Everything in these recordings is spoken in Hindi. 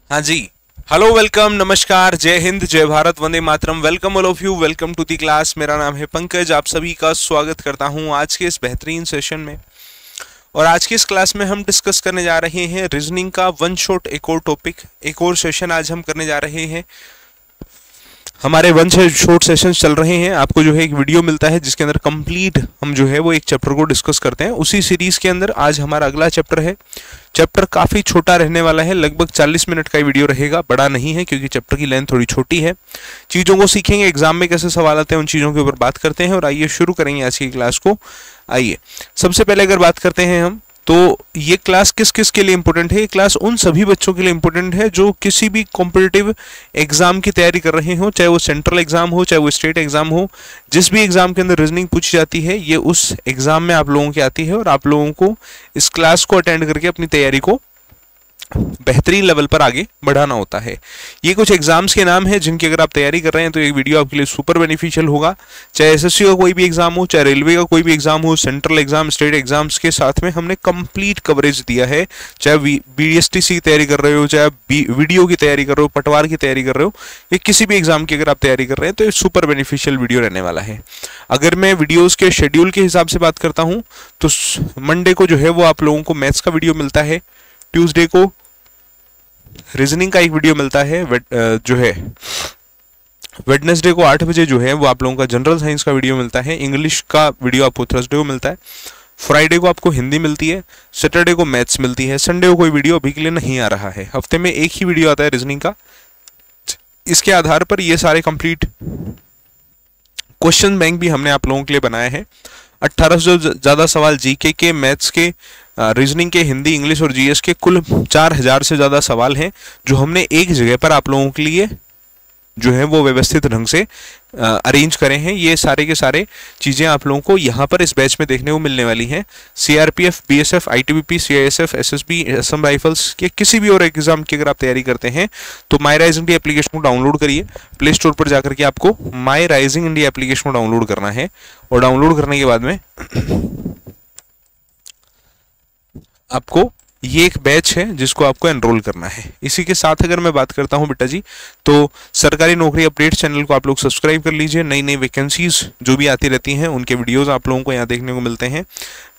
हाँ जी। हेलो, वेलकम, नमस्कार, जय हिंद, जय भारत, वंदे मातरम। Welcome all of you, welcome to the class. मेरा नाम है पंकज, आप सभी का स्वागत करता हूँ आज के इस बेहतरीन सेशन में। और आज की इस क्लास में हम डिस्कस करने जा रहे हैं रीजनिंग का वन शॉट एक और टॉपिक, एक और सेशन आज हम करने जा रहे हैं। हमारे वन शॉट सेशंस चल रहे हैं। आपको जो है एक वीडियो मिलता है जिसके अंदर कंप्लीट हम जो है वो एक चैप्टर को डिस्कस करते हैं। उसी सीरीज के अंदर आज हमारा अगला चैप्टर है। चैप्टर काफ़ी छोटा रहने वाला है, लगभग 40 मिनट का वीडियो रहेगा, बड़ा नहीं है क्योंकि चैप्टर की लेंथ थोड़ी छोटी है। चीज़ों को सीखेंगे, एग्जाम में कैसे सवाल आते हैं उन चीज़ों के ऊपर बात करते हैं। और आइए शुरू करेंगे आज की क्लास को। आइए सबसे पहले अगर बात करते हैं हम, तो ये क्लास किस किस के लिए इंपॉर्टेंट है? ये क्लास उन सभी बच्चों के लिए इंपॉर्टेंट है जो किसी भी कॉम्पिटिटिव एग्जाम की तैयारी कर रहे हो, चाहे वो सेंट्रल एग्जाम हो, चाहे वो स्टेट एग्जाम हो। जिस भी एग्जाम के अंदर रीजनिंग पूछी जाती है, ये उस एग्जाम में आप लोगों की आती है और आप लोगों को इस क्लास को अटेंड करके अपनी तैयारी को बेहतरीन लेवल पर आगे बढ़ाना होता है। ये कुछ एग्जाम्स के नाम हैं जिनकी अगर आप तैयारी कर रहे हैं तो ये वीडियो आपके लिए सुपर बेनिफिशियल होगा। चाहे एसएससी का कोई भी एग्जाम हो, चाहे रेलवे का कोई भी एग्जाम हो, सेंट्रल एग्जाम, स्टेट एग्जाम्स के साथ में हमने कंप्लीट कवरेज दिया है। चाहे बीडीएसटीसी की तैयारी कर रहे हो, चाहे वीडियो की तैयारी कर रहे हो, पटवार की तैयारी कर रहे हो, या किसी भी एग्जाम की अगर आप तैयारी कर रहे हैं तो ये सुपर बेनिफिशियल वीडियो रहने वाला है। अगर मैं वीडियोज के शेड्यूल के हिसाब से बात करता हूँ तो मंडे को जो है वो आप लोगों को मैथ्स का वीडियो मिलता है, ट्यूसडे को रीजनिंग का एक वीडियो मिलता है, जो है वेडनेसडे को 8 बजे जो है वो आप लोगों का जनरल साइंस का वीडियो मिलता है, इंग्लिश का वीडियो आपको थर्सडे को मिलता है, फ्राइडे को आपको हिंदी मिलती है, सैटरडे को मैथ्स मिलती है, संडे को कोई वीडियो अभी के लिए नहीं आ रहा है। हफ्ते में एक ही वीडियो आता है रीजनिंग का। इसके आधार पर ये सारे कंप्लीट क्वेश्चन बैंक भी हमने आप लोगों के लिए बनाए हैं। 1800 से ज़्यादा सवाल जीके के, मैथ्स के, रीजनिंग के, हिंदी, इंग्लिश और जीएस के कुल 4000 से ज़्यादा सवाल हैं जो हमने एक जगह पर आप लोगों के लिए जो है वो व्यवस्थित ढंग से अरेंज करे हैं। ये सारे के सारे चीज़ें आप लोगों को यहाँ पर इस बैच में देखने को मिलने वाली हैं। CRPF, BSF, ITBP, CISF, SSB, Assam rifles के किसी भी और एग्जाम की अगर आप तैयारी करते हैं तो माई राइजिंग इंडिया एप्लीकेशन को डाउनलोड करिए। प्ले स्टोर पर जाकर के आपको माई राइजिंग इंडिया एप्लीकेशन को डाउनलोड करना है और डाउनलोड करने के बाद में आपको ये एक बैच है जिसको आपको एनरोल करना है। इसी के साथ अगर मैं बात करता हूं बेटा जी, तो सरकारी नौकरी अपडेट चैनल को आप लोग सब्सक्राइब कर लीजिए। नई नई वैकेंसीज जो भी आती रहती हैं उनके वीडियोस आप लोगों को यहाँ देखने को मिलते हैं।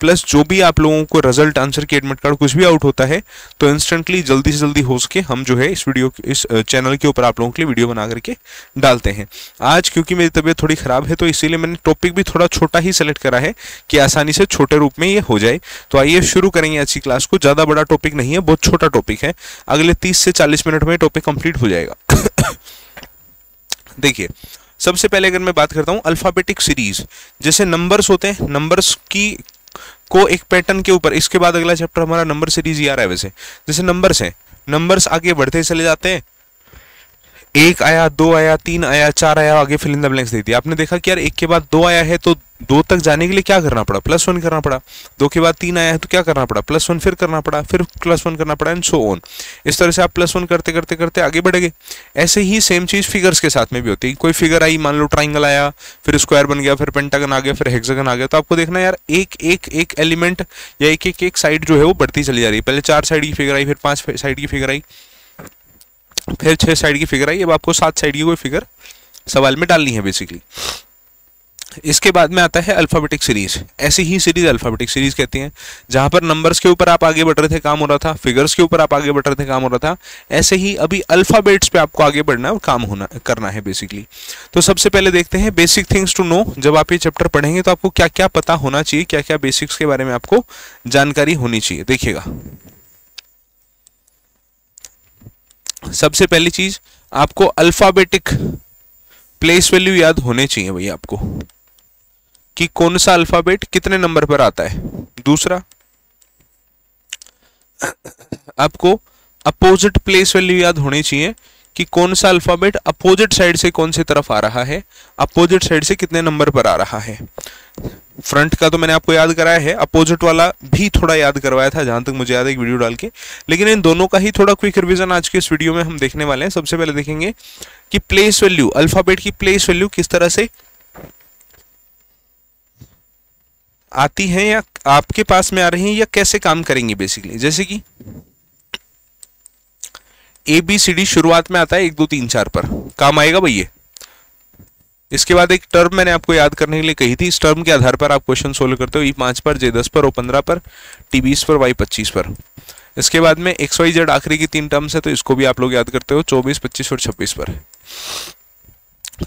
प्लस जो भी आप लोगों को रिजल्ट, आंसर की, एडमिट कार्ड कुछ भी आउट होता है तो इंस्टेंटली जल्दी से जल्दी हो सके हम जो है इस चैनल के ऊपर आप लोगों के लिए वीडियो बना करके डालते हैं। आज क्योंकि मेरी तबीयत थोड़ी ख़राब है तो इसीलिए मैंने टॉपिक भी थोड़ा छोटा ही सेलेक्ट करा है कि आसानी से छोटे रूप में ये हो जाए। तो आइए शुरू करेंगे आज की क्लास को। ज़्यादा बड़ा टॉपिक नहीं है, बहुत छोटा टॉपिक है। अगले 30 से 40 मिनट में टॉपिक कंप्लीट हो जाएगा। देखिए, सबसे पहले अगर मैं बात करता हूँ अल्फाबेटिक सीरीज, जैसे नंबर्स होते हैं, नंबर्स की को एक पैटर्न के ऊपर, इसके बाद अगला चैप्टर हमारा नंबर सीरीज ही आ रहा है। वैसे जैसे नंबर्स हैं, नंबर्स आगे बढ़ते चले जाते हैं। 1 आया, 2 आया, 3 आया, 4 आया, आगे फिल इन द ब्लैंक्स दे दिया। आपने देखा कि यार 1 के बाद 2 आया है तो 2 तक जाने के लिए क्या करना पड़ा? +1 करना पड़ा। 2 के बाद 3 आया है तो क्या करना पड़ा? +1 फिर करना पड़ा, फिर +1 करना पड़ा, एंड सो ऑन। इस तरह से आप +1 करते करते करते आगे बढ़ गए। ऐसे ही सेम चीज़ फिगर्स के साथ में भी होती है। कोई फिगर आई, मान लो ट्राइंगल आया, फिर स्क्वायर बन गया, फिर पेंटागन आ गया, फिर हेक्सागन आ गया, तो आपको देखना यार एक एलिमेंट या एक साइड जो है वो बढ़ती चली जा रही है। पहले 4 साइड की फिगर आई, फिर 5 साइड की फिगर आई, फिर 6 साइड की फिगर आई। अब आपको 7 साइड की कोई फिगर सवाल में डालनी है बेसिकली। इसके बाद में आता है अल्फाबेटिक सीरीज। ऐसी ही सीरीज अल्फाबेटिक सीरीज कहती हैं, जहां पर नंबर्स के ऊपर आप आगे बढ़ रहे थे, काम हो रहा था, फिगर्स के ऊपर आप आगे बढ़ रहे थे, काम हो रहा था। ऐसे ही अभी अल्फाबेट्स पे आपको आगे बढ़ना और काम करना है बेसिकली। तो सबसे पहले देखते हैं बेसिक थिंग्स टू नो। जब आप ये चैप्टर पढ़ेंगे तो आपको क्या क्या पता होना चाहिए, क्या क्या बेसिक्स के बारे में आपको जानकारी होनी चाहिए। देखिएगा, सबसे पहली चीज आपको अल्फाबेटिक प्लेस वैल्यू याद होने चाहिए भैया आपको, कि कौन सा अल्फाबेट कितने नंबर पर आता है। दूसरा, आपको अपोजिट प्लेस वैल्यू याद होनी चाहिए कि कौन सा अल्फाबेट अपोजिट साइड से कौन सी तरफ आ रहा है, अपोजिट साइड से कितने नंबर पर आ रहा है। फ्रंट का तो मैंने आपको याद कराया है, अपोजिट वाला भी थोड़ा याद करवाया था जहां तक मुझे याद है एक वीडियो डाल के, लेकिन इन दोनों का ही थोड़ा क्विक रिवीजन आज के इस वीडियो में हम देखने वाले हैं। सबसे पहले देखेंगे कि प्लेस वैल्यू, अल्फाबेट की प्लेस वैल्यू किस तरह से आती है या आपके पास में आ रही है या कैसे काम करेंगी बेसिकली। जैसे कि ए बी सी डी शुरुआत में आता है 1 2 3 4 पर, काम आएगा भाई ये। इसके बाद एक टर्म मैंने आपको याद करने के लिए कही थी, इस टर्म के आधार पर आप क्वेश्चन सोल्व करते हो। E5 पर, J10 पर, O15 पर, T20 पर, Y25 पर। इसके बाद में XYZ आखिरी की 3 टर्म्स है, तो इसको भी आप लोग याद करते हो 24 25 और 26 पर।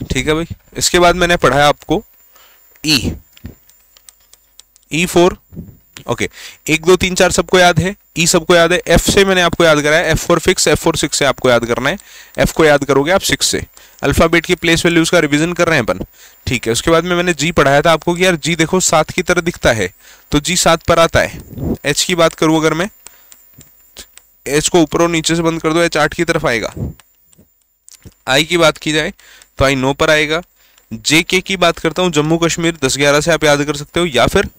ठीक है भाई। इसके बाद मैंने पढ़ाया आपको E4। ओके, 1 2 3 4 सबको याद है, ई सबको याद है। एफ से मैंने आपको याद कराया, F4 फिक्स, F4 6 से आपको याद करना है। एफ को याद करोगे आप 6 से। अल्फाबेट की प्लेस वैल्यूज का रिवीजन कर रहे हैं अपन, ठीक है। उसके बाद में मैंने जी पढ़ाया था आपको कि यार जी देखो 7 की तरह दिखता है, तो जी 7 पर आता है। एच की बात करूं अगर मैं, एच को ऊपर और नीचे से बंद कर दो, एच 8 की तरफ आएगा। आई की बात की जाए तो आई 9 पर आएगा। जे के की बात करता हूं, जम्मू कश्मीर 10 11 से आप याद कर सकते हो, या फिर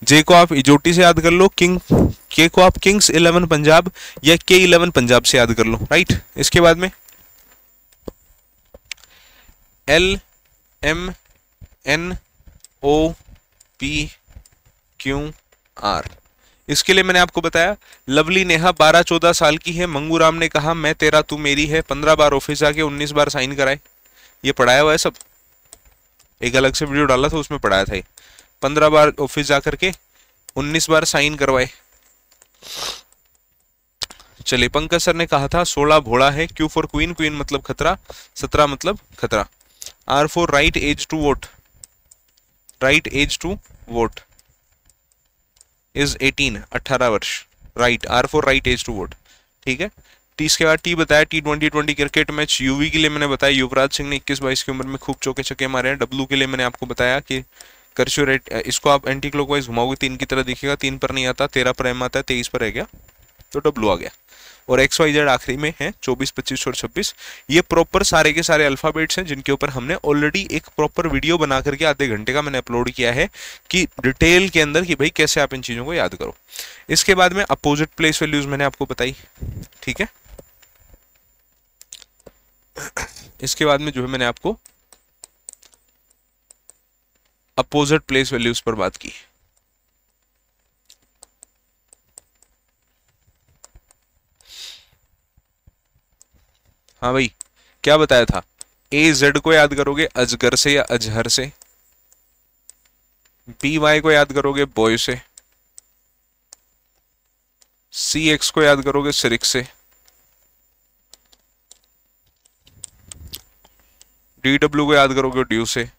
जे को आप इजोटी से याद कर लो, के को आप किंग्स 11 पंजाब या K11 पंजाब से याद कर लो, राइट। इसके बाद में L M N O P Q R, इसके लिए मैंने आपको बताया लवली नेहा 12 14 साल की है। मंगूराम ने कहा मैं तेरा तू मेरी है, 15 बार ऑफिस जाके 19 बार साइन कराए। ये पढ़ाया हुआ है सब, एक अलग से वीडियो डाला था उसमें पढ़ाया था। 15 बार ऑफिस जा करके 19 बार साइन करवाए। चलिए, पंकज सर ने कहा था 16 भोला है। Q फॉर क्वीन, क्वीन मतलब खतरा, 17 मतलब खतरा। R for right age to vote, right age to vote is 18, 18 वर्ष, right. R for right age to vote, ठीक है। टी इसके बाद टी बताया T20 क्रिकेट मैच। यूवी के लिए मैंने बताया युवराज सिंह ने 21-22 की उम्र में खूब चौके छक्के मारे हैं। W के लिए मैंने आपको बताया कि कर्सिव रेट, इसको आप एंटी क्लॉकवाइज घुमाओगे 3 की तरह दिखेगा, 3 पर नहीं आता, 13 पर M आता है, 23 पर रह गया तो W आ गया। और XYZ आखिरी में है 24 25 और 26। ये प्रॉपर सारे के सारे अल्फाबेट्स हैं जिनके ऊपर हमने ऑलरेडी एक प्रॉपर वीडियो बना करके आधे घंटे का मैंने अपलोड किया है कि डिटेल के अंदर कि भाई कैसे आप इन चीजों को याद करो। इसके बाद में अपोजिट प्लेस वैल्यूज मैंने आपको बताई, ठीक है। इसके बाद में जो है मैंने आपको अपोजिट प्लेस वैल्यूज पर बात की। हाँ भाई, क्या बताया था, ए जेड को याद करोगे अजगर से या अजहर से, बी वाई को याद करोगे बॉय से, सी एक्स को याद करोगे सिरिक से, डी डब्ल्यू को याद करोगे ड्यू से,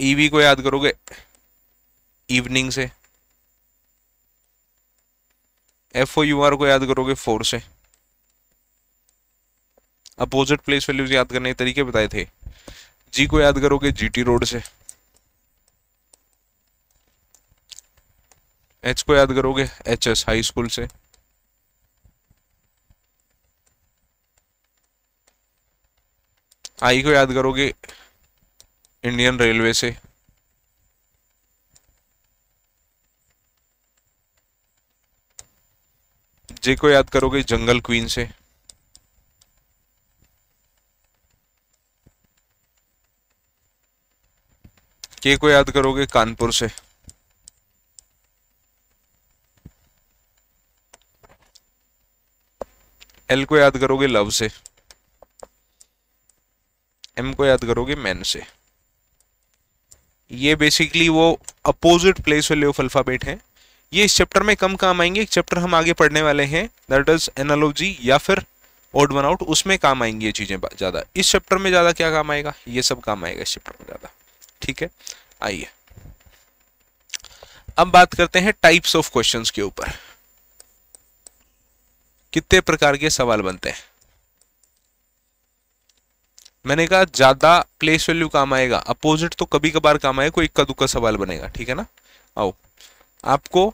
ईवी को याद करोगे इवनिंग से, एफ ओ यू आर को याद करोगे 4 से। अपोजिट प्लेस वैल्यूज याद करने के तरीके बताए थे। जी को याद करोगे जीटी रोड से, एच को याद करोगे एचएस हाई स्कूल से, आई को याद करोगे इंडियन रेलवे से, जे को याद करोगे जंगल क्वीन से, के को याद करोगे कानपुर से, एल को याद करोगे लव से, एम को याद करोगे मैन से। ये बेसिकली वो opposite place value of alphabet है। ये इस चैप्टर में कम काम आएंगे, एक चैप्टर हम आगे पढ़ने वाले हैं दैट इज एनालॉजी या फिर ऑड वन आउट, उसमें काम आएंगी ये चीजें ज्यादा। इस चैप्टर में ज्यादा क्या काम आएगा, ये सब काम आएगा इस चैप्टर में ज्यादा, ठीक है। आइए अब बात करते हैं टाइप्स ऑफ क्वेश्चंस के ऊपर, कितने प्रकार के सवाल बनते हैं। मैंने कहा ज्यादा प्लेस वैल्यू काम आएगा, अपोजिट तो कभी कभार काम आएगा, कोई इक्का दुक्का सवाल बनेगा, ठीक है ना। आओ, आपको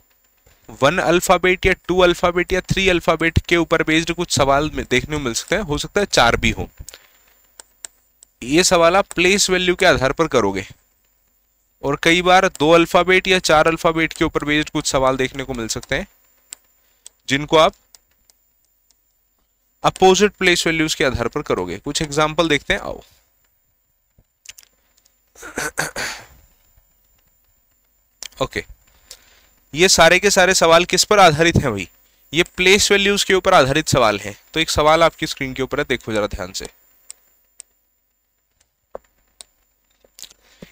1 अल्फाबेट या 2 अल्फाबेट या 3 अल्फाबेट के ऊपर बेस्ड कुछ सवाल देखने को मिल सकते हैं, हो सकता है 4 भी हो। ये सवाल आप प्लेस वैल्यू के आधार पर करोगे, और कई बार 2 अल्फाबेट या 4 अल्फाबेट के ऊपर बेस्ड कुछ सवाल देखने को मिल सकते हैं जिनको आप अपोजिट प्लेस वैल्यूज के आधार पर करोगे। कुछ एग्जांपल देखते हैं, आओ। ओके, ये सारे के सारे सवाल किस पर आधारित हैं भाई, ये प्लेस वैल्यूज के ऊपर आधारित सवाल है। तो एक सवाल आपकी स्क्रीन के ऊपर है, देखो जरा ध्यान से।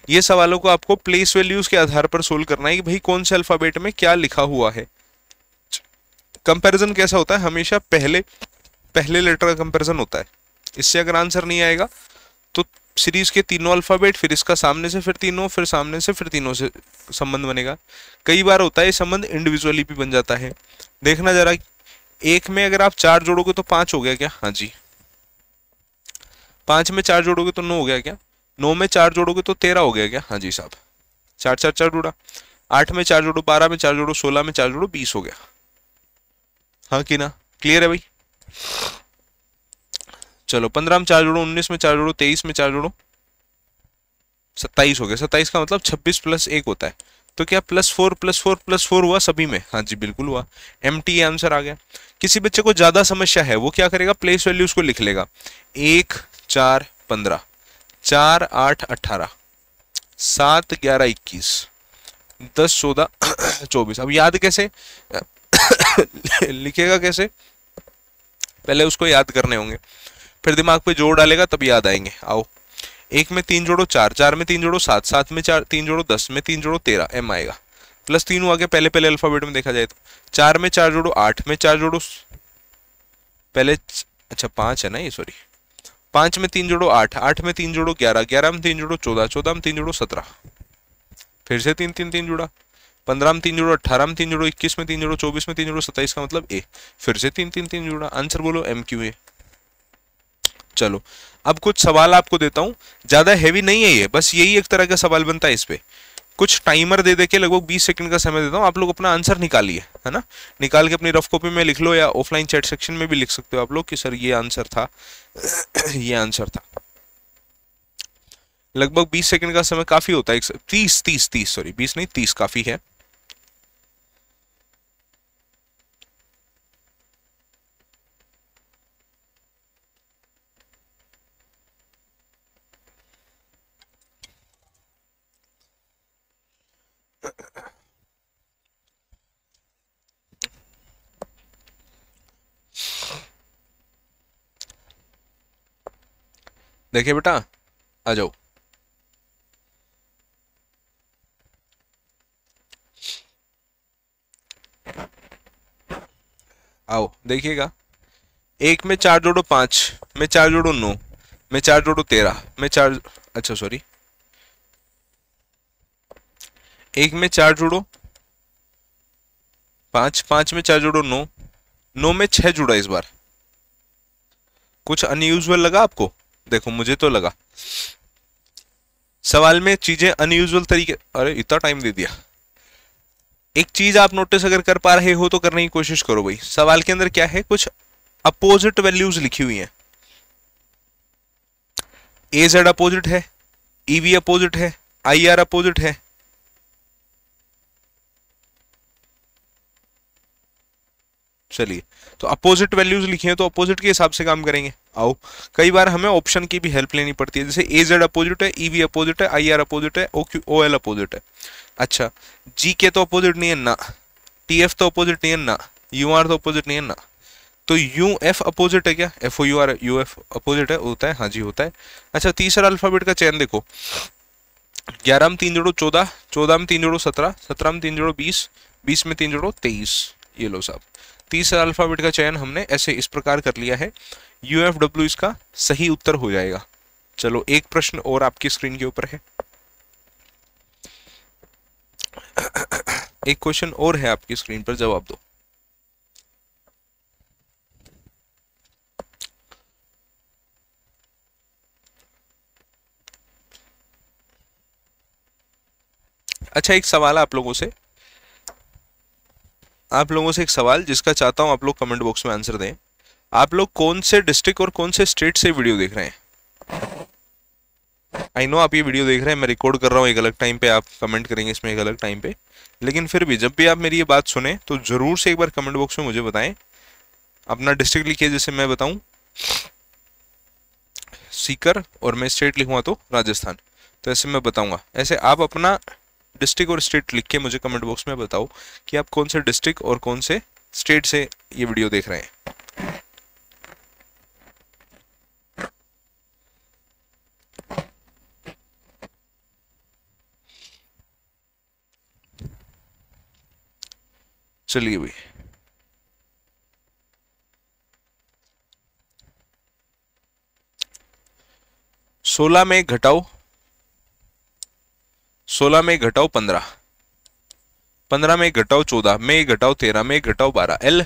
ये सवालों को आपको प्लेस वैल्यूज के आधार पर सोल्व करना है कि भाई कौन से अल्फाबेट में क्या लिखा हुआ है। कंपैरिजन कैसा होता है, हमेशा पहले लेटर का कंपैरिजन होता है। इससे अगर आंसर नहीं आएगा तो सीरीज के तीनों अल्फाबेट, फिर इसका सामने से फिर तीनों, फिर सामने से फिर तीनों से संबंध बनेगा। कई बार होता है ये संबंध इंडिविजुअली भी बन जाता है। देखना जरा, एक में अगर आप 4 जोड़ोगे तो 5 हो गया क्या? हाँ जी। 5 में 4 जोड़ोगे तो 9 हो गया क्या? 9 में 4 जोड़ोगे तो 13 हो गया क्या? हाँ जी साहब। 4 4 4 जोड़ा। 8 में 4 जोड़ो 12 में 4 जोड़ो 16 में 4 जोड़ो 20 हो गया। हाँ कि ना? क्लियर है भाई? चलो 15 में 4 जोड़ो 19 में 4 जोड़ो 23 में 4 जोड़ो 27 हो गया। 27 का मतलब 26 + 1 होता है। तो क्या +4 +4 +4 हुआ सभी में? हाँ जी बिल्कुल हुआ। MT आंसर आ गया। किसी बच्चे को ज्यादा समस्या है, वो क्या करेगा, प्लेस वैल्यूज को लिख लेगा। 1 4 15, 4 8 18, 7 11 21, 10 14 24। अब याद कैसे लिखेगा कैसे? पहले उसको याद करने होंगे, फिर दिमाग पे जोर डालेगा तब याद आएंगे। आओ, 1 में 3 जोड़ो 4, 4 में 3 जोड़ो 7, 7 में 3 जोड़ो 10, में 3 जोड़ो 13, M आएगा। +3 हुआ गया पहले अल्फाबेट में देखा जाए तो। 4 में 4 जोड़ो 8, में 4 जोड़ो पहले, अच्छा 5 है ना ये, सॉरी। 5 में 3 जोड़ो 8, 8 में 3 जोड़ो 11, 11 में 3 जोड़ो 14, 14 में 3 जोड़ो 17, फिर से 3 3 3 जोड़ा। 15 में 3 जोड़ो 18 में 3 जोड़ो 21 में 3 जोड़ो 24 में 3 जोड़ो 27 का मतलब A, फिर से 3 3 3 जोड़ा। आंसर बोलो MQ A। चलो अब कुछ सवाल आपको देता हूं, ज्यादा हैवी नहीं है ये, बस यही एक तरह का सवाल बनता है। इस पे कुछ टाइमर दे दे के लगभग 20 सेकंड का समय देता हूं, आप लोग अपना आंसर निकालिए, है ना। निकाल के अपनी रफ कॉपी में लिख लो, या ऑफलाइन चैट सेक्शन में भी लिख सकते हो आप लोग कि सर ये आंसर था ये आंसर था। लगभग 20 सेकंड का समय काफी होता है। 30 सॉरी 20 नहीं 30 काफी है। देखिए बेटा, आ जाओ। आओ देखिएगा, 1 में 4 जोड़ो 5, में 4 जोड़ो 9, में 4 जोड़ो 13, में 4, अच्छा सॉरी, 1 में 4 जोड़ो 5, 5 में 4 जोड़ो 9, 9 में 6 जुड़ा। इस बार कुछ अनयूजुअल लगा आपको? देखो मुझे तो लगा सवाल में चीजें अनयूजुअल तरीके, अरे इतना टाइम दे दिया। एक चीज आप नोटिस अगर कर पा रहे हो तो करने की कोशिश करो भाई। सवाल के अंदर क्या है, कुछ अपोजिट वैल्यूज लिखी हुई हैं। AZ अपोजिट है, EV अपोजिट है, IR अपोजिट है। चलिए, तो अपोजिट वैल्यूज लिखी हैं तो अपोजिट के हिसाब से काम करेंगे। आओ, कई बार हमें ऑप्शन की भी हेल्प लेनी पड़ती है, जैसे AZ अपोजिट है, EV अपोजिट है, IR अपोजिट है, OL अपोजिट है। अच्छा, GK तो अपोजिट नहीं है ना, TF तो अपोजिट नहीं है ना, UR तो अपोजिट नहीं है ना, तो UF अपोजिट है क्या? FOUR UF अपोजिट है, होता है? हाँ जी होता है। अच्छा, तीसरा अल्फाबेट का चयन देखो, 11 में 3 जोड़ो 14, 14 में 3 जोड़ो 17, 17 में 3 जोड़ो 20, 20 में 3 जोड़ो 23। ये लो साहब, तीसरा अल्फाबेट का चयन हमने ऐसे इस प्रकार कर लिया है। UFW इसका सही उत्तर हो जाएगा। चलो एक प्रश्न और आपकी स्क्रीन के ऊपर है, एक क्वेश्चन और है आपकी स्क्रीन पर, जवाब दो। अच्छा, एक सवाल आप लोगों से एक सवाल जिसका चाहता हूं आप लोग कमेंट बॉक्स में आंसर दें। आप लोग कौन से डिस्ट्रिक्ट और कौन से स्टेट से वीडियो देख रहे हैं? आई नो आप ये वीडियो देख रहे हैं, मैं रिकॉर्ड कर रहा हूँ एक अलग टाइम पे, आप कमेंट करेंगे इसमें एक अलग टाइम पे, लेकिन फिर भी जब भी आप मेरी ये बात सुने तो जरूर से एक बार कमेंट बॉक्स में मुझे बताएं। अपना डिस्ट्रिक्ट लिखिए, जैसे मैं बताऊं सीकर, और मैं स्टेट लिखूंगा तो राजस्थान, तो ऐसे मैं बताऊंगा। ऐसे आप अपना डिस्ट्रिक्ट और स्टेट लिख के मुझे कमेंट बॉक्स में बताओ कि आप कौन से डिस्ट्रिक्ट और कौन से स्टेट से ये वीडियो देख रहे हैं। चलिए भाई, 16 में घटाओ 16 में घटाओ 15, 15 में घटाओ 14, में घटाओ 13, में घटाओ 12, एल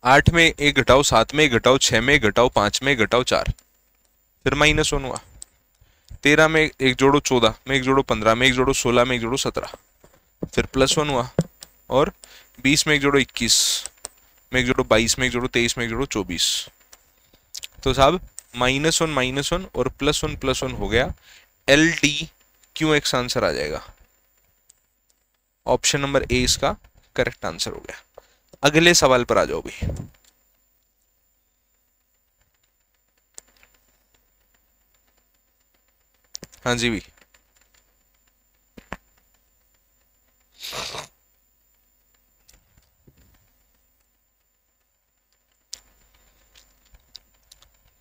8 में एक घटाओ 7, में घटाओ 6, में घटाओ 5, में घटाओ 4, फिर -1 हुआ। 13 में एक जोड़ो 14, में एक जोड़ो 15, में एक जोड़ो 16, में एक जोड़ो 17, फिर +1 हुआ। और 20 में एक जोड़ो 21, में एक जोड़ो 22, में एक जोड़ो 23, में एक जोड़ो 24। तो साहब -1 और +1 हो गया, L D Q X answer आ जाएगा। ऑप्शन नंबर ए इसका करेक्ट आंसर हो गया। अगले सवाल पर आ जाओ भाई। हाँ जी भाई,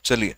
चलिए।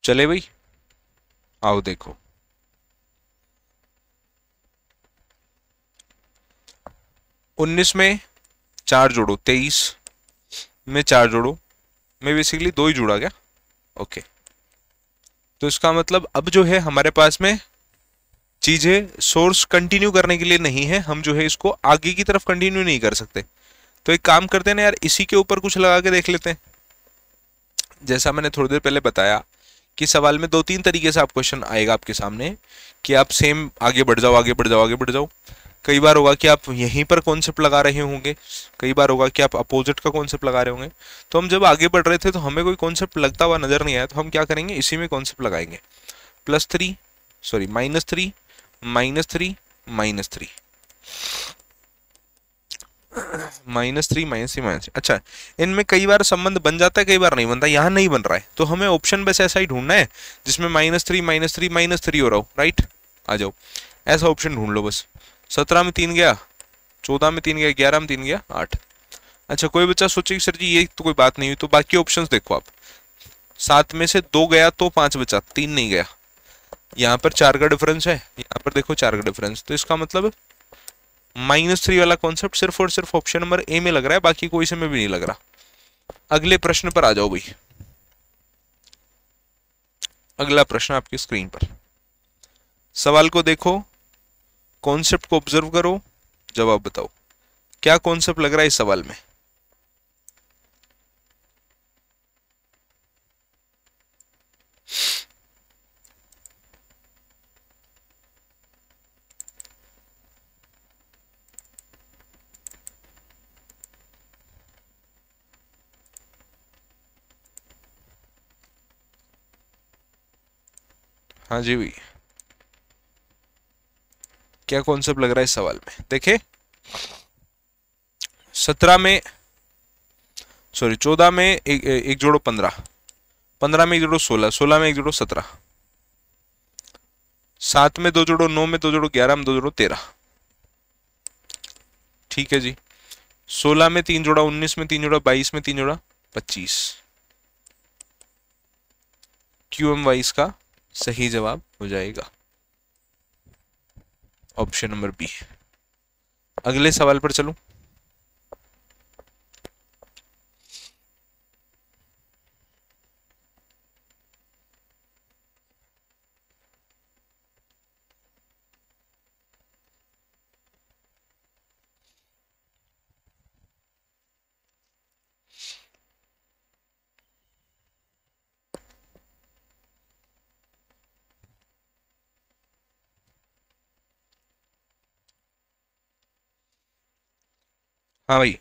चले भाई, आओ देखो। उन्नीस में 4 जोड़ो, 23 में 4 जोड़ो, में बेसिकली 2 ही जुड़ा क्या? ओके, तो इसका मतलब अब जो है हमारे पास में चीजें सोर्स कंटिन्यू करने के लिए नहीं है, हम जो है इसको आगे की तरफ कंटिन्यू नहीं कर सकते। तो एक काम करते हैं ना यार, इसी के ऊपर कुछ लगा के देख लेते हैं। जैसा मैंने थोड़ी देर पहले बताया कि सवाल में 2-3 तरीके से आप क्वेश्चन आएगा आपके सामने कि आप सेम आगे बढ़ जाओ, आगे बढ़ जाओ, आगे बढ़ जाओ। कई बार होगा कि आप यहीं पर कॉन्सेप्ट लगा रहे होंगे, कई बार होगा कि आप अपोजिट का कॉन्सेप्ट लगा रहे होंगे। तो हम जब आगे बढ़ रहे थे तो हमें कोई कॉन्सेप्ट लगता हुआ नजर नहीं आया, तो हम क्या करेंगे, इसी में कॉन्सेप्ट लगाएंगे। +3 सॉरी -3 -3 -3 -3 अच्छा, इनमें कई बार संबंध बन जाता है, कई बार नहीं बनता। यहाँ नहीं बन रहा है तो हमें ऑप्शन बस ऐसा ही ढूंढना है जिसमें -3 -3 -3 हो रहा हो। राइट, आ जाओ, ऐसा ऑप्शन ढूंढ लो बस। 17 में 3 गया, 14 में 3 गया, 11 में 3 गया, 8। अच्छा, कोई बच्चा सोचे कि सर जी ये तो कोई बात नहीं हुई, तो बाकी ऑप्शंस देखो आप। 7 में से 2 गया तो 5 बचा, 3 नहीं गया। यहाँ पर 4 का डिफरेंस है, यहाँ पर देखो 4 का डिफरेंस, तो इसका मतलब -3 वाला कॉन्सेप्ट सिर्फ और सिर्फ ऑप्शन नंबर ए में लग रहा है, बाकी कोई से में भी नहीं लग रहा। अगले प्रश्न पर आ जाओ भाई। अगला प्रश्न आपकी स्क्रीन पर, सवाल को देखो, कॉन्सेप्ट को ऑब्जर्व करो, जवाब बताओ क्या कॉन्सेप्ट लग रहा है इस सवाल में। हाँ जी भाई, क्या कॉन्सेप्ट लग रहा है इस सवाल में? देखे, 17 में सॉरी 14 में एक जोड़ो 15, 15 में एक जोड़ो 16, 16 में एक जोड़ो 17, 7 में 2 जोड़ो 9, में 2 जोड़ो 11, में 2 जोड़ो 13। ठीक है जी। 16 में 3 जोड़ा 19, में 3 जोड़ा 22, में 3 जोड़ा 25। QMY इसका सही जवाब हो जाएगा, ऑप्शन नंबर बी। अगले सवाल पर चलूं। हाँ भाई,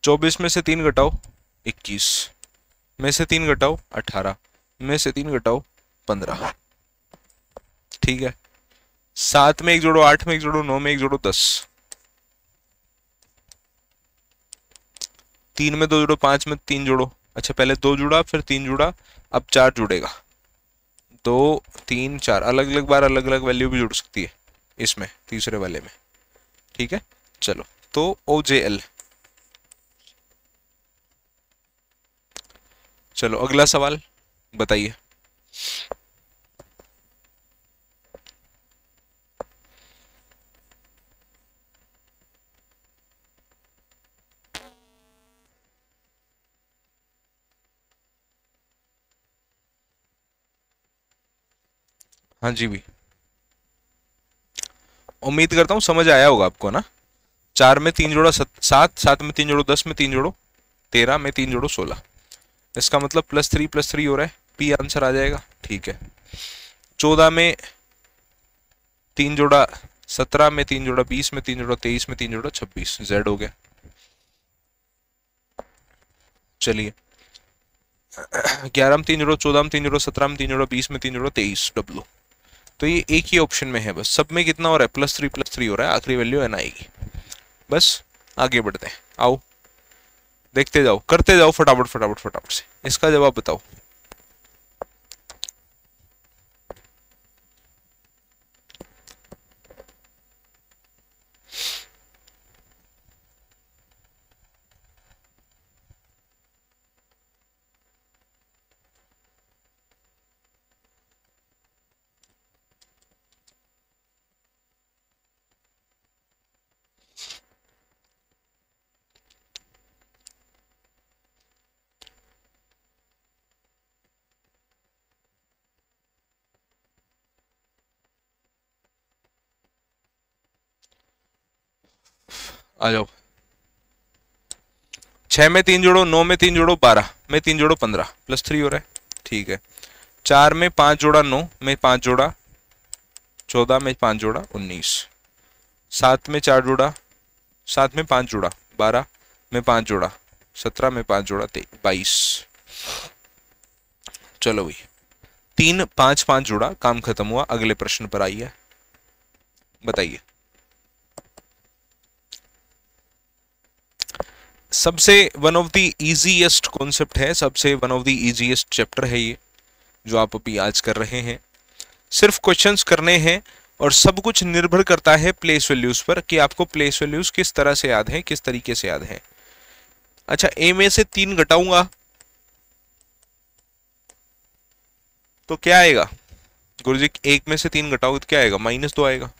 24 में से 3 घटाओ 21, में से 3 घटाओ 18, में से 3 घटाओ 15। ठीक है, 7 में 1 जोड़ो, 8 में 1 जोड़ो, 9 में 1 जोड़ो 10, 3 में 2 जोड़ो, 5 में 3 जोड़ो। अच्छा, पहले 2 जुड़ा फिर 3 जुड़ा, अब 4 जुड़ेगा। 2 3 4 अलग अलग बार अलग अलग वैल्यू भी जुड़ सकती है इसमें, तीसरे वाले में। ठीक है, चलो तो OJL। चलो अगला सवाल बताइए। हाँ जी भी, उम्मीद करता हूँ समझ आया होगा आपको ना। 4 में 3 जोड़ो 7, 7 में 3 जोड़ो 10, में 3 जोड़ो 13, में 3 जोड़ो 16। इसका मतलब +3 हो रहा है, पी आंसर आ जाएगा। ठीक है, 14 में 3 जोड़ा 17, में 3 जोड़ा 20, में 3 जोड़ा 23, में 3 जोड़ा 26, Z हो गया। चलिए 11 में 3 जोड़ो, 14 में 3 जोड़ो, 17 में 3 जोड़ो, 20 में 3 जोड़ो 23, W। तो ये एक ही ऑप्शन में है, बस सब में कितना हो रहा है, +3 हो रहा है, आखिरी वैल्यू n आएगी। बस आगे बढ़ते हैं, आओ देखते जाओ, करते जाओ फटाफट फटाफट फटाफट से, इसका जवाब बताओ। आ जाओ, 6 में 3 जोड़ो, 9 में 3 जोड़ो 12, में 3 जोड़ो 15, +3 हो रहा है। ठीक है, 4 में 5 जोड़ा 9, में 5 जोड़ा 14, में 5 जोड़ा 19, 7 में 4 जोड़ा, 7 में 5 जोड़ा 12, में 5 जोड़ा 17, में 5 जोड़ा 22। चलो भाई, 3 5 5 जोड़ा, काम खत्म हुआ। अगले प्रश्न पर आइए, बताइए। सबसे one of the easiest concept है, सबसे one of the easiest chapter है ये जो आप अभी आज कर रहे हैं। सिर्फ क्वेश्चंस करने हैं और सब कुछ निर्भर करता है प्लेस वैल्यूज पर, कि आपको प्लेस वैल्यूज किस तरह से याद है, किस तरीके से याद है। अच्छा, ए में से 3 घटाऊंगा तो क्या आएगा गुरुजी? 1 में से 3 घटाओगे तो क्या आएगा? -2 आएगा।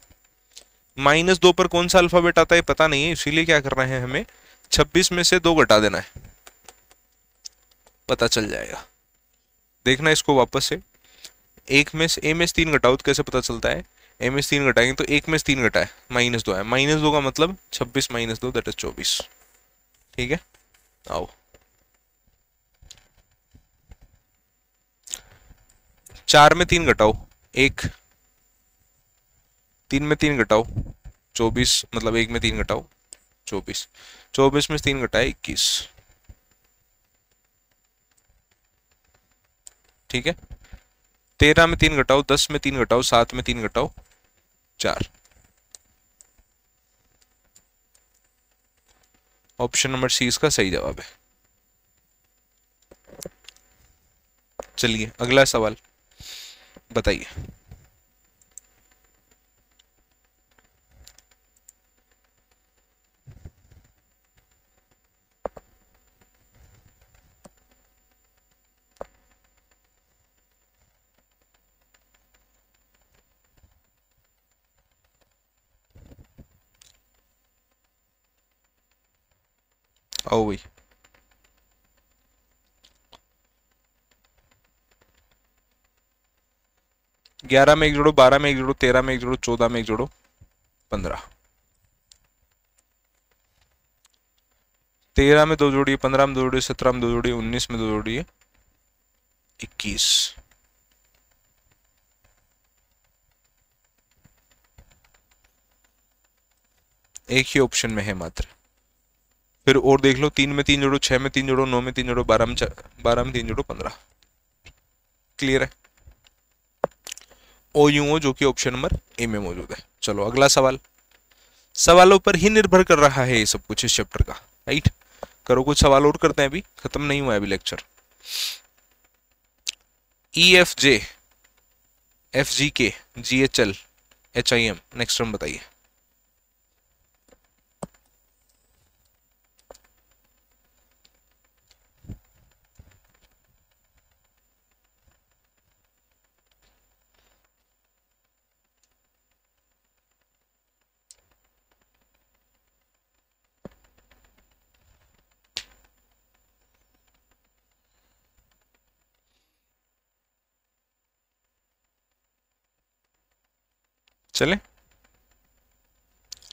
-2 पर कौन सा अल्फाबेट आता है पता नहीं है, इसीलिए क्या करना है हमें, 26 में से 2 घटा देना है, पता चल जाएगा। देखना इसको वापस से, एक में से ए में से 3 घटाओ तो कैसे पता चलता है? ए में से 3 घटाएंगे तो 1 में से 3 घटाए, -2 है, -2 का मतलब 26 - 2 दैट इज 24। ठीक है, आओ 4 में 3 घटाओ 1, 3 में 3 घटाओ 24, मतलब 1 में 3 घटाओ 24, 24 में से 3 घटाए 21। ठीक है, 13 में 3 घटाओ, 10 में 3 घटाओ, 7 में 3 घटाओ 4। ऑप्शन नंबर सी इसका सही जवाब है। चलिए अगला सवाल बताइए। आओ भाई, ग्यारह में 1 जोड़ो, 12 में 1 जोड़ो, 13 में 1 जोड़ो, 14 में 1 जोड़ो 15, 13 में 2 जोड़िए, 15 में 2 जोड़िए, 17 में 2 जोड़िए, 19 में 2 जोड़िए 21। एक ही ऑप्शन में है मात्र, फिर और देख लो, 3 में 3 जोड़ो, 6 में 3 जोड़ो, 9 में 3 जोड़ो, 12 में 3 जोड़ो 15। क्लियर है? ओ यू ओ जो कि ऑप्शन नंबर ए में मौजूद है। चलो अगला सवाल। सवालों पर ही निर्भर कर रहा है ये सब कुछ इस चैप्टर का, राइट। करो कुछ सवाल और करते हैं, अभी खत्म नहीं हुआ है अभी लेक्चर। ई एफ जे, एफ जी के, जी H L, H I am, next term बताइए। चले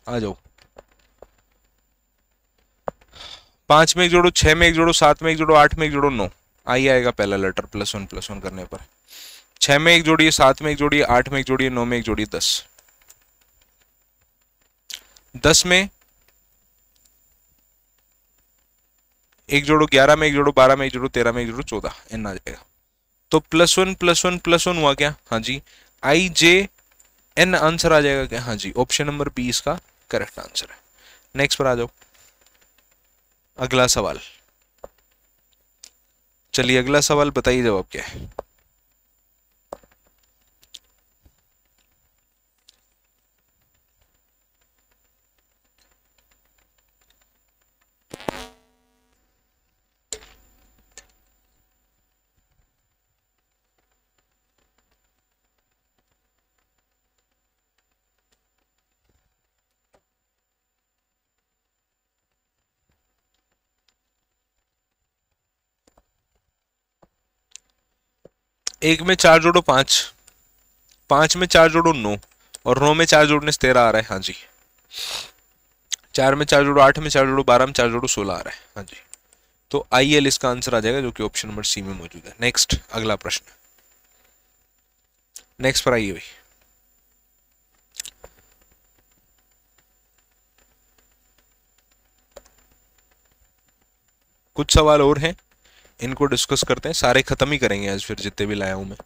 आ जाओ। 5 में 1 जोड़ो, 6 में 1 जोड़ो, 7 में 1 जोड़ो, 8 में 1 जोड़ो, 9। आई आएगा पहला लेटर +1 करने पर। 6 में 1 जोड़िए, 7 में 1 जोड़िए, 8 में 1 जोड़िए, 9 में 1 जोड़िए, 10। 10 में 1 जोड़ो, 11 में 1 जोड़ो, 12 में 1 जोड़ो, 13 में 1 जोड़ो, 14। एन आ जाएगा। तो +1 हुआ क्या? हाँ जी, आई जे एन आंसर आ जाएगा क्या? हाँ जी, ऑप्शन नंबर बी इसका करेक्ट आंसर है। नेक्स्ट पर आ जाओ। अगला सवाल। चलिए अगला सवाल बताइए, जवाब क्या है? एक में 4 जोड़ो 5, 5 में 4 जोड़ो 9, और 9 में 4 जोड़ने से 13 आ रहा है। हाँ जी। 4 में 4 जोड़ो, 8 में 4 जोड़ो, 12 में 4 जोड़ो, 16 आ रहा है। हाँ जी, तो आई एल इसका आंसर आ जाएगा, जो कि ऑप्शन नंबर सी में मौजूद है। नेक्स्ट अगला प्रश्न। नेक्स्ट पर आइए भाई। कुछ सवाल और हैं, इनको डिस्कस करते हैं, सारे खत्म ही करेंगे आज फिर, जितने भी लाया हूं मैं।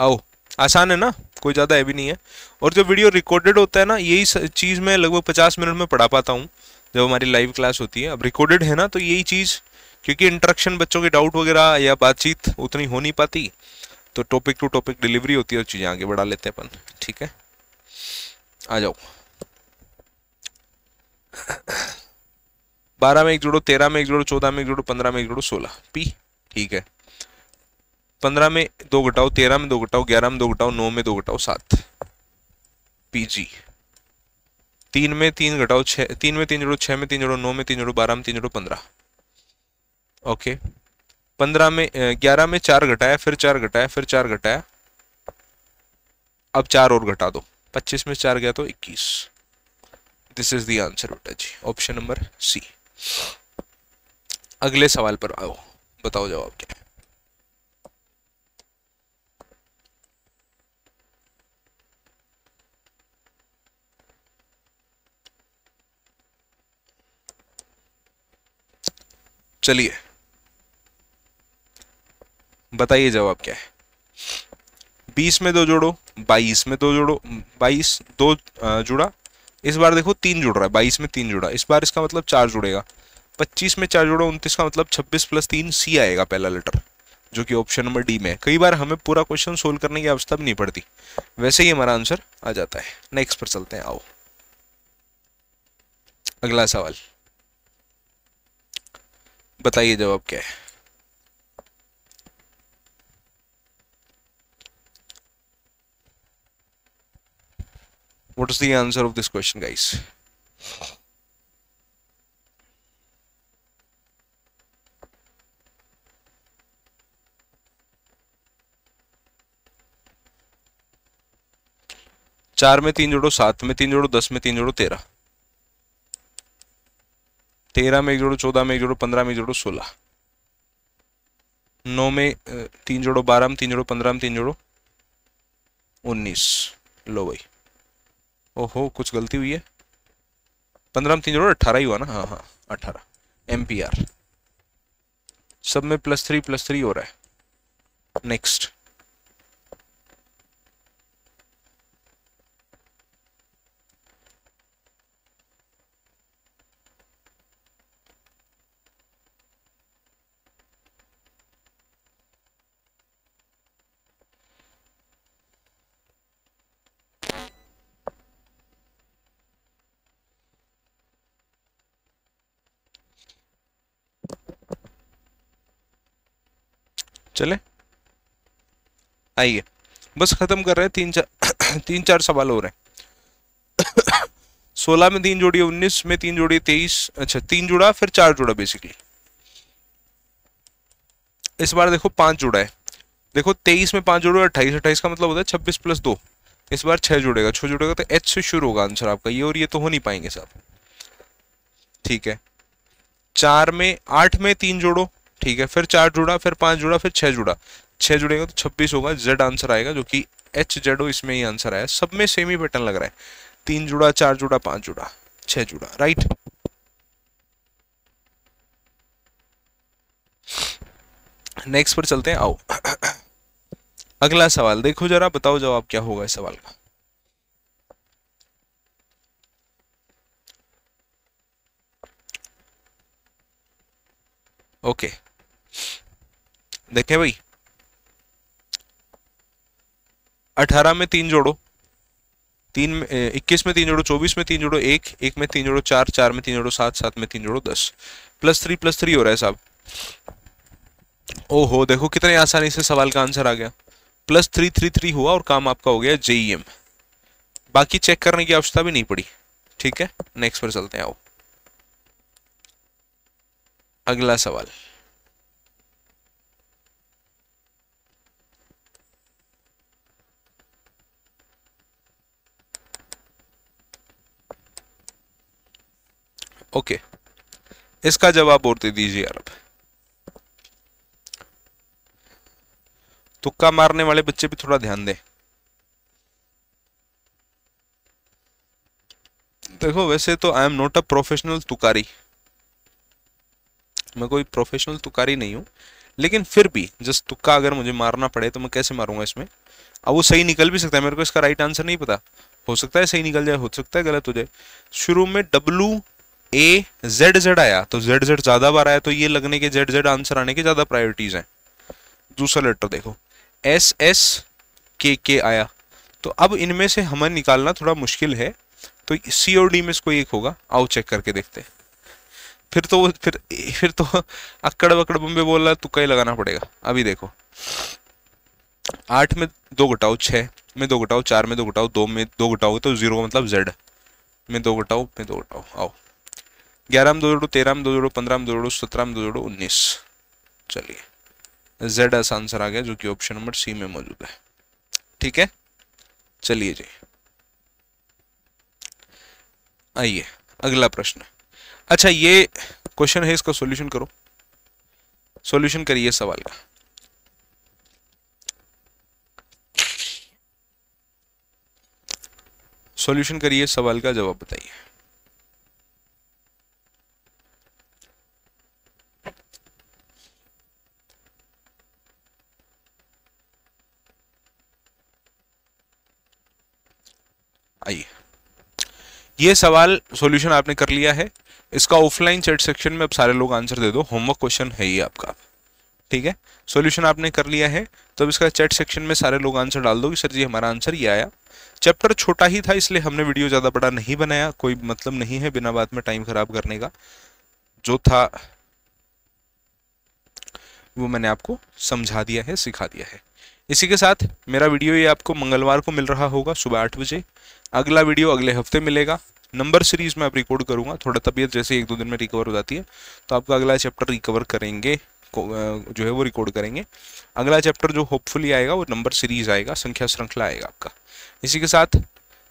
आओ, आसान है ना, कोई ज़्यादा हैवी नहीं है। और जो वीडियो रिकॉर्डेड होता है ना, यही चीज़ मैं लगभग 50 मिनट में पढ़ा पाता हूँ जब हमारी लाइव क्लास होती है। अब रिकॉर्डेड है ना, तो यही चीज़, क्योंकि इंटरेक्शन, बच्चों के डाउट वगैरह या बातचीत उतनी हो नहीं पाती, तो टॉपिक टू टॉपिक डिलीवरी होती है और चीज़ें आगे बढ़ा लेते हैं अपन। ठीक है, आ जाओ। 12 में 1 जोड़ो, 13 में 1 जोड़ो, 14 में 1 जोड़ो, 15 में 1 जोड़ो, 16। पी। ठीक है। 15 में 2 घटाओ, 13 में 2 घटाओ, 11 में 2 घटाओ, 9 में 2 घटाओ, 7। पीजी। 3 में 3 घटाओ, 6, 3 में 3 जोड़ो, 6 में 3 जोड़ो, 9 में 3 जोड़ो, 12 में 3 जोड़ो, 15। ओके। 15 में 11 में 4 घटाया, फिर 4 घटाया, फिर 4 घटाया, अब 4 और घटा दो, 25 में 4 गया तो 21। दिस इज द आंसर बेटा जी, ऑप्शन नंबर सी। अगले सवाल पर आओ, बताओ जवाब क्या है। चलिए बताइए जवाब क्या है। 20 में 2 जोड़ो, 22 में 2 जोड़ो, 22 2 जुड़ा, इस बार देखो 3 जुड़ रहा है, 22 में 3 जुड़ा, इस बार इसका मतलब 4 जुड़ेगा। 25 में 4 जोड़ो, 29 का मतलब 26 + 3 सी आएगा पहला लेटर, जो कि ऑप्शन नंबर डी में है। कई बार हमें पूरा क्वेश्चन सोल्व करने की आवश्यकता भी नहीं पड़ती, वैसे ही हमारा आंसर आ जाता है। नेक्स्ट पर चलते हैं, आओ अगला सवाल। बताइए जवाब क्या है। What is the answer of this question, guys? चार में 3 जोड़ो, 7 में 3 जोड़ो, 10 में 3 जोड़ो, 13। 13 में 1 जोड़ो, 14 में 1 जोड़ो, 15 में 1 जोड़ो, 16। 9 में 3 जोड़ो, 12 में 3 जोड़ो, 15 में 3 जोड़ो, 19। लो भाई, ओहो कुछ गलती हुई है। 15 में 3 जोड़ो 18 ही हुआ ना। हाँ हाँ, 18 एम्पियर। सब में +3 हो रहा है। नेक्स्ट, चले आइए, बस खत्म कर रहे हैं। तीन चार सवाल हो रहे हैं। 16 में 3 जोड़ी, 19 में 3 जोड़ी, 23, अच्छा 3 जुड़ा फिर 4 जुड़ा बेसिकली। इस बार देखो 5 जुड़ा है। देखो 23 में 5 जोड़ो 28, 28 का मतलब होता है 26 + 2। इस बार 6 जुड़ेगा, 6 जुड़ेगा तो H से शुरू होगा आंसर आपका। ये और ये तो हो नहीं पाएंगे साहब, ठीक है। 8 में 3 जोड़ो, ठीक है, फिर 4 जुड़ा, फिर 5 जुड़ा, फिर 6 जुड़ा, 6 जुड़ेगा तो 26 होगा। Z आंसर आएगा, जो कि HZ इसमें ही आंसर आया। सब में सेम ही पैटर्न लग रहा है, 3 जुड़ा, 4 जुड़ा, 5 जुड़ा, 6 जुड़ा, राइट। नेक्स्ट पर चलते हैं, आओ। अगला सवाल देखो जरा, बताओ जवाब क्या होगा इस सवाल का। ओके, देखें भाई, 18 में 3 जोड़ो, 21 में 3 जोड़ो, 24 में 3 जोड़ो, 1 में 3 जोड़ो, 4 में 3 जोड़ो, 7 में 3 जोड़ो, 10 +3 हो रहा है साहब। ओहो, देखो कितने आसानी से सवाल का आंसर आ गया। +3 हुआ और काम आपका हो गया JEM। बाकी चेक करने की आवश्यकता भी नहीं पड़ी, ठीक है। नेक्स्ट पर चलते हैं, आओ। अगला सवाल, ओके, इसका जवाब और दे दीजिए यार। अब तुक्का मारने वाले बच्चे भी थोड़ा ध्यान दें। देखो वैसे तो I am not a professional तुकारी, मैं कोई प्रोफेशनल तुकारी नहीं हूं, लेकिन फिर भी जस्ट तुक्का अगर मुझे मारना पड़े तो मैं कैसे मारूंगा इसमें। अब वो सही निकल भी सकता है, मेरे को इसका राइट आंसर नहीं पता, हो सकता है सही निकल जाए, हो सकता है गलत हो जाए। शुरू में WAZZ आया तो ZZ ज्यादा बार आया, तो ये लगने के ZZ आंसर आने के ज्यादा प्रायोरिटीज हैं। दूसरा लेटर देखो, SSKK आया, तो अब इनमें से हमें निकालना थोड़ा मुश्किल है, तो C और D में से कोई एक होगा। आओ चेक करके देखते हैं। फिर तो अक्कड़ बकड़ बम्बे बोल रहा है, तुक्का ही लगाना पड़ेगा। अभी देखो, 8 में 2 घटाओ, 6 में 2 घटाओ, 4 में 2 घटाओ, 2 में 2 घटाओ तो 0 मतलब Z में 2 घटाओ, में 2 घटाओ। आओ, 11 में 2 जोड़ो, 13 में 2 जोड़ो, 15 में 2 जोड़ो, 17 में 2 जोड़ो, 19। चलिए Z ऐसा आंसर आ गया, जो कि ऑप्शन नंबर C में मौजूद है, ठीक है। चलिए जी, आइए अगला प्रश्न। अच्छा, ये क्वेश्चन है, इसका सॉल्यूशन करो, सॉल्यूशन करिए सवाल का। सॉल्यूशन करिए सवाल का, जवाब बताइए। आइए, ये सवाल सॉल्यूशन आपने कर लिया है, इसका ऑफलाइन चैट सेक्शन में अब सारे लोग आंसर दे दो। होमवर्क क्वेश्चन है ये आपका, ठीक है। सॉल्यूशन आपने कर लिया है, तो अब इसका चैट सेक्शन में सारे लोग आंसर डाल दो कि सर जी हमारा आंसर ये आया। चैप्टर छोटा ही था, इसलिए हमने वीडियो ज़्यादा बड़ा नहीं बनाया, कोई मतलब नहीं है बिना बात में टाइम खराब करने का। जो था वो मैंने आपको समझा दिया है, सिखा दिया है। इसी के साथ मेरा वीडियो ये आपको मंगलवार को मिल रहा होगा सुबह 8 बजे। अगला वीडियो अगले हफ्ते मिलेगा। नंबर सीरीज में आप रिकॉर्ड करूंगा, थोड़ा तबीयत जैसे 1-2 दिन में रिकवर हो जाती है तो आपका अगला चैप्टर रिकवर करेंगे, जो है वो रिकॉर्ड करेंगे। अगला चैप्टर जो होपफुली आएगा वो नंबर सीरीज आएगा, संख्या श्रृंखला आएगा आपका। इसी के साथ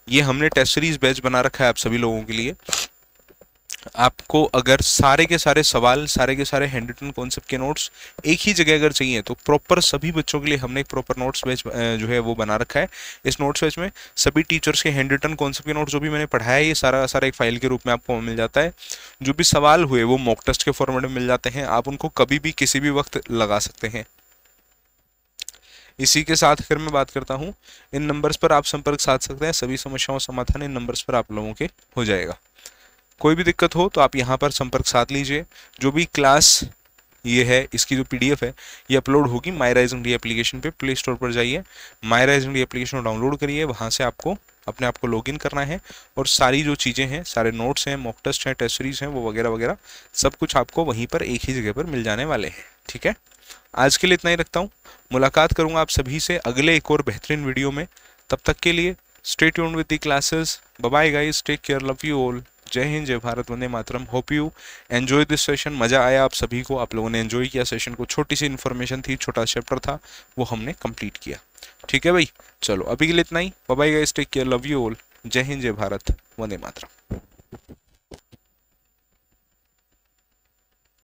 ये हमने टेस्ट सीरीज बैच बना रखा है आप सभी लोगों के लिए, आपको अगर सारे के सारे सवाल, सारे के सारे हैंड रिटन कॉन्सेप्ट के नोट्स एक ही जगह अगर चाहिए तो प्रॉपर सभी बच्चों के लिए हमने एक प्रॉपर नोट्स बैच जो है वो बना रखा है। इस नोट्स बैच में सभी टीचर्स के हैंड रिटन कॉन्सेप्ट के नोट्स जो भी मैंने पढ़ाया है ये सारा सारा एक फाइल के रूप में आपको मिल जाता है। जो भी सवाल हुए वो मॉक टेस्ट के फॉर्मेट में मिल जाते हैं, आप उनको कभी भी किसी भी वक्त लगा सकते हैं। इसी के साथ फिर मैं बात करता हूँ, इन नंबर्स पर आप संपर्क साध सकते हैं, सभी समस्याओं का समाधान इन नंबर्स पर आप लोगों के हो जाएगा। कोई भी दिक्कत हो तो आप यहाँ पर संपर्क साध लीजिए। जो भी क्लास ये है, इसकी जो पीडीएफ है ये अपलोड होगी माई राइजिंग डी एप्लीकेशन पे। प्ले स्टोर पर जाइए, माई राइजिंग डी एप्लीकेशन को डाउनलोड करिए, वहाँ से आपको अपने आप को लॉगिन करना है और सारी जो चीज़ें हैं, सारे नोट्स हैं, मॉक टेस्ट हैं, टेस्ट सीरीज हैं, वो वगैरह वगैरह सब कुछ आपको वहीं पर एक ही जगह पर मिल जाने वाले हैं। ठीक है, आज के लिए इतना ही रखता हूँ। मुलाकात करूँगा आप सभी से अगले एक और बेहतरीन वीडियो में। तब तक के लिए stay tuned with the classes. Bye bye guys, take care, love you all. जय हिंद, जय भारत, वंदे मातरम। Hope you enjoy this session. मज़ा आया आप सभी को, आप लोगों ने एंजॉय किया सेशन को। छोटी सी इन्फॉर्मेशन थी, छोटा चैप्टर था, वो हमने कंप्लीट किया। ठीक है भाई, चलो अभी के लिए इतना ही। Bye bye guys, take care, love you all. जय हिंद, जय भारत, वंदे मातरम।